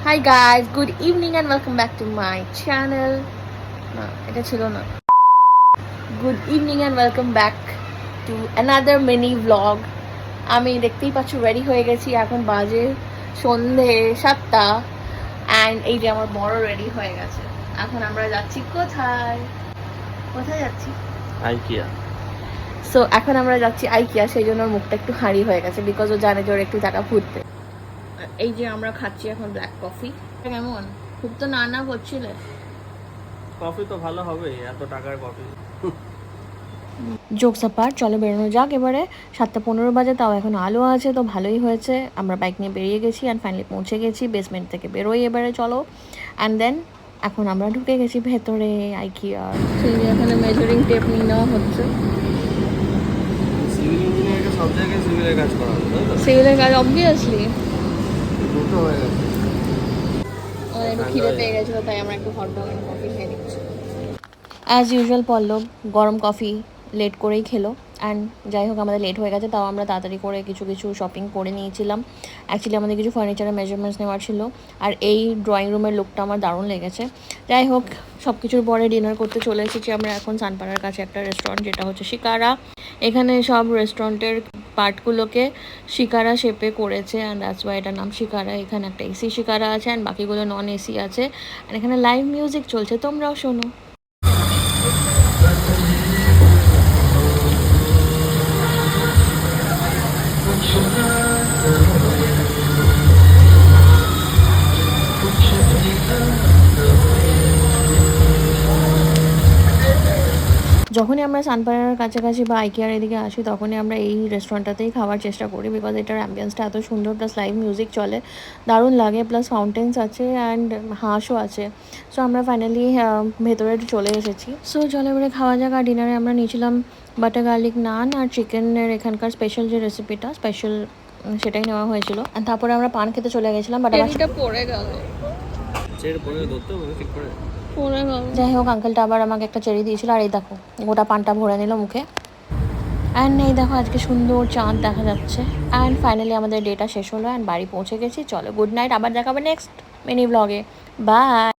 Hi guys, good evening and welcome back to my channel. না এটা ছিল না. Good evening and welcome back to another mini vlog. আমি দেখতেই পাচ্ছ রেডি হয়ে গেছি, এখন বাজে সন্ধে 7টা and এই যে আমার বড় রেডি হয়ে গেছে। এখন আমরা যাচ্ছি কোথায় যাচ্ছি? আইকিয়া। সো এখন আমরা যাচ্ছি আইকিয়া, সেই জন্য ওর মুখটা একটু হাঁড়ি হয়ে গেছে বিকজ ও জানে যে ওর একটু টাকা ফুটবে। এই যে আমরা খাচ্ছি এখন ব্ল্যাক কফি। কেমন? খুব তো না করছিলে। কফি তো ভালো হবে, এত টাকার কফি। জোকস অ্যাপার্ট, চলো বেরোনো যাক এবারে। 7:15 বাজে, তাও এখন আলো আছে, তো ভালোই হয়েছে। আমরা বাইক নিয়ে বেরিয়ে গেছি অ্যান্ড ফাইনালি পৌঁছে গেছি। বেসমেন্ট থেকে বেরোই এবারে, চলো। অ্যান্ড দেন এখন আমরা ঢুকে গেছি ভেতরে আইকিয়ার। সেই যে এখানে মেজারিং টেপ নিয়ে নেওয়া হচ্ছে। সিভিল ইঞ্জিনিয়ারকে সব জায়গায় সিভিলের কাজ করা হবে, তাই তো? সিভিলের কাজ অবভিয়াসলি। দুটো হয়ে গেছে। আমাদের একটু খিদে পেয়ে গেছিলো, তাই আমরা একটু হট ডগ এন্ড কফি খেয়ে নিচ্ছি। অ্যাজ ইউজুয়াল পল্লব গরম কফি লেট করেই খেলো। অ্যান্ড যাই হোক, আমাদের লেট হয়ে গেছে, তাও আমরা তাড়াতাড়ি করে কিছু শপিং করে নিয়েছিলাম। অ্যাকচুয়ালি আমাদের কিছু ফার্নিচারের মেজারমেন্টস নেওয়ার ছিল, আর এই ড্রয়িং রুমের লুকটা আমার দারুণ লেগেছে। যাই হোক, সব কিছুর পরে ডিনার করতে চলে এসেছি আমরা এখন সানপাড়ার কাছে একটা রেস্টুরেন্ট, যেটা হচ্ছে শিকারা। এখানে সব রেস্টুরেন্টের পার্টগুলোকে শিকারা শেপে করেছে অ্যান্ড দ্যাটস ওয়াই এটার নাম শিকারা। এখানে একটা এসি শিকারা আছে অ্যান্ড বাকিগুলো নন এসি আছে, অ্যান্ড এখানে লাইভ মিউজিক চলছে, তোমরাও শোনো। যখনই আমরা সানপাড়ার কাছাকাছি বা আইকিয়ার এদিকে আসি, তখনই আমরা এই রেস্টুরেন্টটাতেই খাওয়ার চেষ্টা করি বিকজ এটার অ্যাম্বিয়েন্সটা এত সুন্দর, প্লাস লাইভ মিউজিক চলে, দারুণ লাগে, প্লাস ফাউন্টেন্স আছে অ্যান্ড হাঁসও আছে। সো আমরা ফাইনালি ভেতরে চলে এসেছি। সো চলে এবারে খাওয়া যাক। আর ডিনারে আমরা নিয়েছিলাম বাটার গার্লিক নান আর চিকেনের এখানকার স্পেশাল যে রেসিপিটা স্পেশাল, সেটাই নেওয়া হয়েছিল। আর তারপরে আমরা পান খেতে চলে গেছিলাম, বাট আমার পড়ে গেল। যাই হোক, আঙ্কেলটা আবার আমাকে একটা চেরি দিয়েছিল, আর এই দেখো গোটা পানটা ভরে নিল মুখে। অ্যান্ড এই দেখো আজকে সুন্দর চাঁদ দেখা যাচ্ছে। অ্যান্ড ফাইনালি আমাদের ডেটা শেষ হলো অ্যান্ড বাড়ি পৌঁছে গেছি। চলো গুড নাইট, আবার দেখাবে নেক্সট মিনি ব্লগে। বাই।